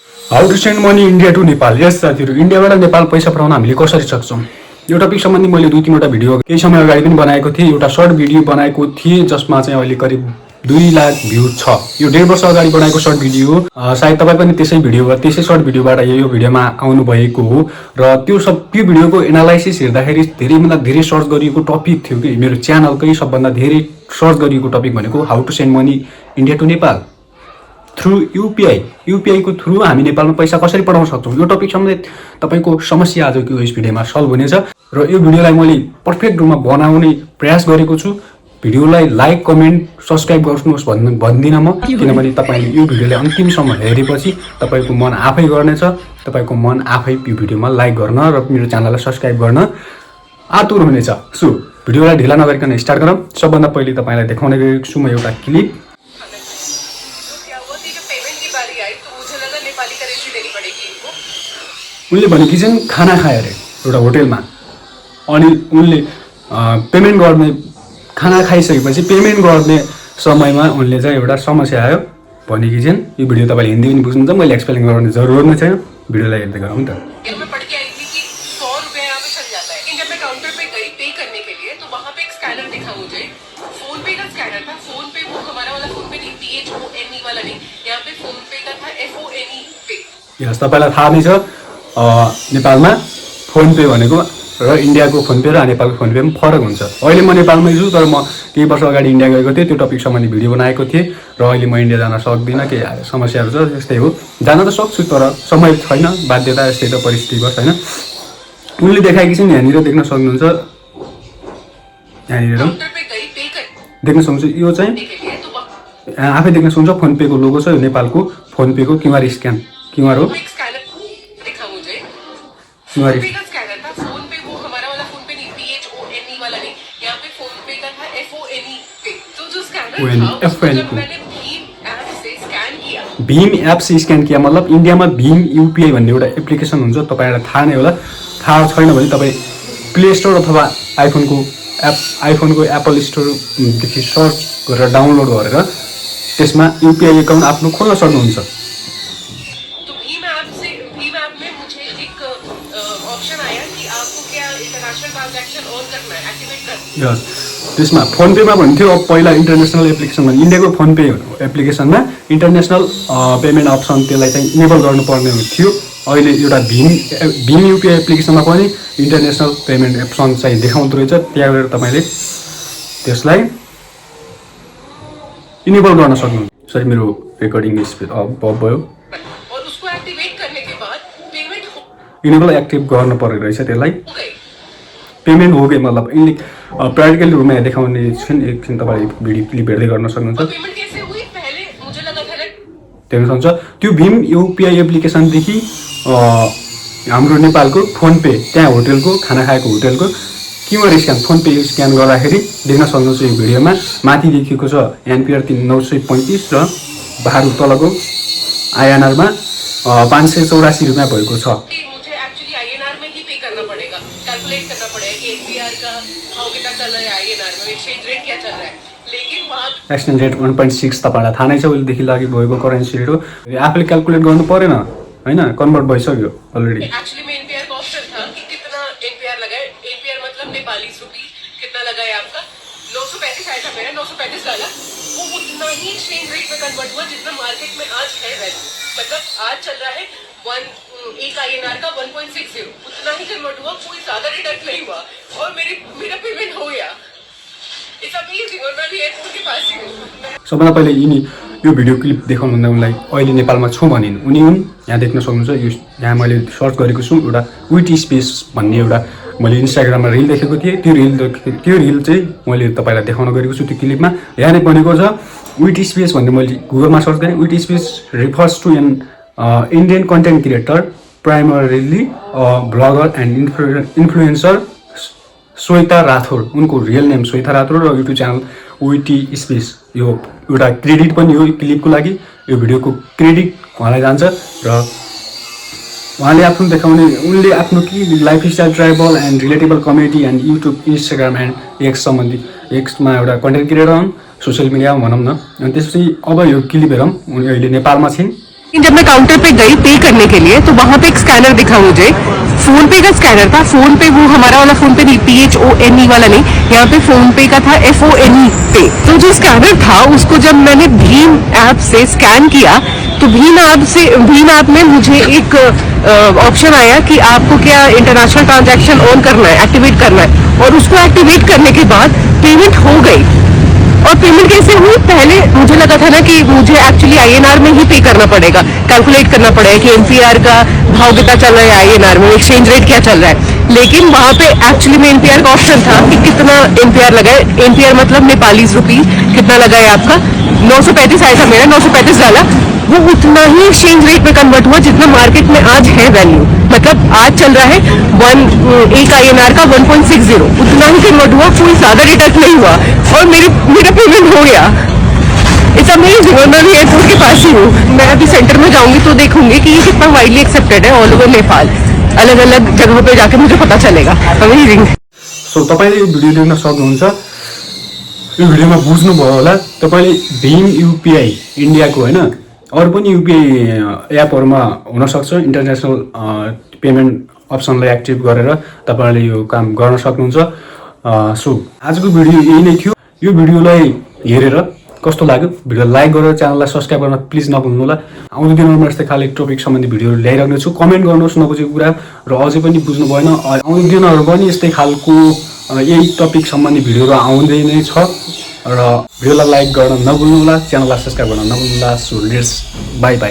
How to send money India to Nepal. Yes साथीहरू, इन्डियाबाट नेपाल पैसा पठाउन हामीले कसरी सक्छौँ यो टपिक सम्बन्धी मैले 2-3वटा भिडियो केही समय अगाडि पनि बनाएको थिएँ। एउटा सर्ट भिडियो बनाएको थिएँ जसमा चाहिँ अहिले करिब 2 लाख भ्यू छ। यो 1.5 वर्ष अगाडि बनाएको सर्ट भिडियो हो। सायद तपाईँ पनि त्यसै सर्ट भिडियोबाट यो भिडियोमा आउनु भएको हो। र त्यो भिडियोको एनालाइसिस हेर्दाखेरि धेरैभन्दा धेरै सर्च गरिएको टपिक थियो कि मेरो च्यानलकै सबभन्दा धेरै सर्च गरिएको टपिक भनेको how to send money India to Nepal through UPI को थ्रु हामी नेपालमा पैसा कसरी पठाउन सक्छौँ। यो टपिक सम्बन्धित तपाईँको समस्या आजको यस भिडियोमा सल्भ हुनेछ र यो भिडियोलाई मैले पर्फेक्ट रूपमा बनाउने प्रयास गरेको छु। भिडियोलाई लाइक, कमेन्ट, सब्सक्राइब गर्नुहोस् भन्दिनँ म, किनभने तपाईँले यो भिडियोलाई अन्तिमसम्म हेरेपछि तपाईँको मन आफै गर्नेछ। तपाईँको मन आफै यो भिडियोमा लाइक गर्न र मेरो च्यानललाई सब्सक्राइब गर्न आतुर हुनेछ। सो भिडियोलाई ढिला नगरिकन स्टार्ट गरौँ। सबभन्दा पहिले तपाईँलाई देखाउने गएको छु म एउटा क्लिप। उनले भने कि चाहिँ खाना खायो अरे एउटा होटेलमा, अनि उनले पेमेन्ट गर्ने खाना खाइसकेपछि पेमेन्ट गर्ने समयमा उनले चाहिँ एउटा समस्या आयो भने कि चाहिँ यो भिडियो तपाईँले हिन्दी पनि बुझ्नुहुन्छ, मैले एक्सप्लेन गर्ने जरुरत नै छैन। भिडियोलाई हेर्दै गरौँ त। यस, तपाईँलाई थाहा नै छ नेपालमा फोन पे भनेको र इन्डियाको फोन पे र नेपालको फोन पेमा फरक हुन्छ। अहिले म नेपालमै छु, तर म केही वर्ष अगाडि इन्डिया गएको थिएँ। त्यो टपिक सम्बन्धी भिडियो बनाएको थिएँ र अहिले म इन्डिया जान सक्दिनँ, केही समस्याहरू छ। त्यस्तै हो, जान त सक्छु तर समय छैन, बाध्यता यस्तै त परिस्थिति बस होइन। उनले देखाएकी छन्, यहाँनिर देख्न सक्नुहुन्छ, यहाँनिर देख्न सक्नुहुन्छ। यो चाहिँ आफै देख्न सक्नुहुन्छ फोन पेको लोगो छ। यो नेपालको फोन पेको क्युआर हो। भीम एप से स्क्यान किया मतलब इन्डियामा भीम युपिआई भन्ने एउटा एप्लिकेसन हुन्छ। तपाईँलाई थाहा नै होला। थाहा छैन भने तपाईँ प्ले स्टोर अथवा आइफोनको एप्पल स्टोरदेखि सर्च गरेर डाउनलोड गरेर त्यसमा युपिआई एकाउन्ट आफ्नो खोल्न सक्नुहुन्छ। त्यसमा फोन पेमा भन्थ्यो, अब पहिला इन्टरनेसनल एप्लिकेसन भने इन्डियाको फोन पे एप्लिकेसनमा इन्टरनेसनल पेमेन्ट अप्सन त्यसलाई चाहिँ इनेबल गर्नुपर्ने थियो। अहिले एउटा भीम युपिआई एप्लिकेसनमा पनि इन्टरनेसनल पेमेन्ट अप्सन चाहिँ देखाउँदो रहेछ। त्यहाँ गएर तपाईँले त्यसलाई इनेबल गर्न सक्नुहुन्छ। सरी, मेरो रेकर्डिङ स्पिड अफ भयो। इनेबल एक्टिभ गर्नु पर्ने रहेछ त्यसलाई। पेमेन्ट हो कि मतलब यिनले प्र्याक्टिकली रूपमा देखाउने छन्। एकछिन तपाईँ भिडियो क्लिप हेर्दै गर्न सक्नुहुन्छ। देख्न सक्नुहुन्छ त्यो भीम युपिआई एप्लिकेसनदेखि हाम्रो नेपालको फोन पे, त्यहाँ होटेलको खाना खाएको होटेलको QR scan, phone pay scan गर्दाखेरि देख्न सक्नुहुन्छ। यो भिडियोमा माथि लेखिएको छ एनपिआर 935 र बाह्र तलको आइएनआरमा 584 रुपियाँ भएको छ। एक्सचेन्ज रेट 1.6 तपाईँलाई थाहा नै छ, उहिलेदेखि लागि भएको करेन्सी रेट हो। आफूले क्यालकुलेट गर्नु परेन होइन, कन्भर्ट भइसक्यो अलरेडी। एक INR का 1.60 उतना ही कन्वर्ट हुआ, कोई ज्यादा रिडक्ट नहीं हुआ और मेरा पेमेंट हो गया। It's amazing. और मैं भी एयरपोर्ट के पास ही हूँ। सबभन्दा पहिले यो भिडियो क्लिप देखाउनुहुँदा उनलाई अहिले नेपालमा छु भनिन्। उनी हुन्, यहाँ देख्न सक्नुहुन्छ। यो यहाँ मैले सर्च गरेको छु, एउटा विटी स्पेस भन्ने एउटा मैले इन्स्टाग्राममा रिल देखेको थिएँ। त्यो रिल चाहिँ मैले तपाईँलाई देखाउन गएको छु। त्यो क्लिपमा यहाँ नै भनेको छ विटी स्पेस भन्ने। मैले गुगलमा सर्च गरेँ। Witty space refers to an Indian content creator, primarily blogger and influencer Shweta Rathore. उनको रियल नेम श्वेता राठौर र युट्युब च्यानल विटी स्पेस। यो एउटा क्रेडिट पनि हो क्लिपको लागि। यो भिडियोको क्रेडिट उहाँलाई जान्छ र उहाँले आफ्नो देखाउने उनले आफ्नो कि lifestyle, tribal and relatable comedy and YouTube, Instagram and x सम्बन्धी एक्समा एउटा कन्टेन्ट क्रिएटर हुन्, सोसियल मिडियामा भनौँ न। अनि त्यसपछि अब यो क्लिप हेरौँ। उनी अहिले नेपालमा छिन् जब मैं काउंटर पे गई पे करने के लिए तो वहां पे एक स्कैनर दिखा मुझे, फोन पे का स्कैनर था। फोन पे वो हमारा वाला फोन पे नहीं, PHONE वाला नहीं, यहाँ पे फोन पे का था FONE पे। तो जो स्कैनर था उसको जब मैंने भीम ऐप से स्कैन किया तो भीम ऐप में मुझे एक ऑप्शन आया कि आपको क्या इंटरनेशनल ट्रांजैक्शन ऑन करना है, एक्टिवेट करना है, और उसको एक्टिवेट करने के बाद पेमेंट हो गई। और पेमेंट कैसे हुई, पहले मुझे लगा था ना कि मुझे एक्चुअली INR में ही पे करना पड़ेगा, कैलकुलेट करना पड़ेगा कि NPR का भाव कितना चल रहा है, INR में एक्सचेंज रेट क्या चल रहा है। लेकिन वहाँ पे एक्चुअली में NPR का ऑप्शन था कि कितना NPR लगा है, NPR मतलब नेपालीज रुपीज कितना लगा है आपका, 935 आया था मेरा, 935 डाला, वो उतना ही एक्सचेंज रेट में कन्वर्ट हुआ जितना मार्केट में आज है वैल्यू। मतलब आज चल रहा है एक INR का 1.60, उतना ही कन्वर्ट हुआ, कोई ज्यादा डिडक्ट नहीं हुआ और मेरा पेमेंट हो गया। It's amazing. और मैं भी एयरपोर्ट के पास ही हूँ। मैं अभी सेंटर में जाऊंगी तो देखूंगी कि ये कितना वाइडली एक्सेप्टेड है ऑल ओवर नेपाल। अलग अलग जगहों पे जाके मुझे पता चलेगा। अमेजिंग। सो तपाईँले यो भिडियो देख्न सक्नुहुन्छ। यो भिडियोमा बुझ्नुभयो होला, तपाईँले भीम UPI इन्डियाको होइन अरू पनि UPI एपहरूमा हुनसक्छ, इन्टरनेसनल पेमेन्ट अप्सनलाई एक्टिभ गरेर तपाईँले यो काम गर्न सक्नुहुन्छ। सो आजको भिडियो यही नै थियो। यो भिडियोलाई हेरेर कस्तो लाग्यो, भिडियो लाइक गरेर च्यानललाई सब्सक्राइब गर्न प्लिज नभुल्नु होला। आउँदो दिनमा यस्तै खाले टपिक सम्बन्धी भिडियोहरू ल्याइरहेको छु। कमेन्ट गर्नुहोस् नबुझेको कुरा र अझै पनि बुझ्नु भएन, आउँदो दिनहरू पनि यस्तै खालको यही टपिक सम्बन्धी भिडियोहरू आउँदै नै छ र भिडियोलाई लाइक गर्न नभुल्नु होला, च्यानललाई सब्सक्राइब गर्न नभुल्नु होला। So let's by by.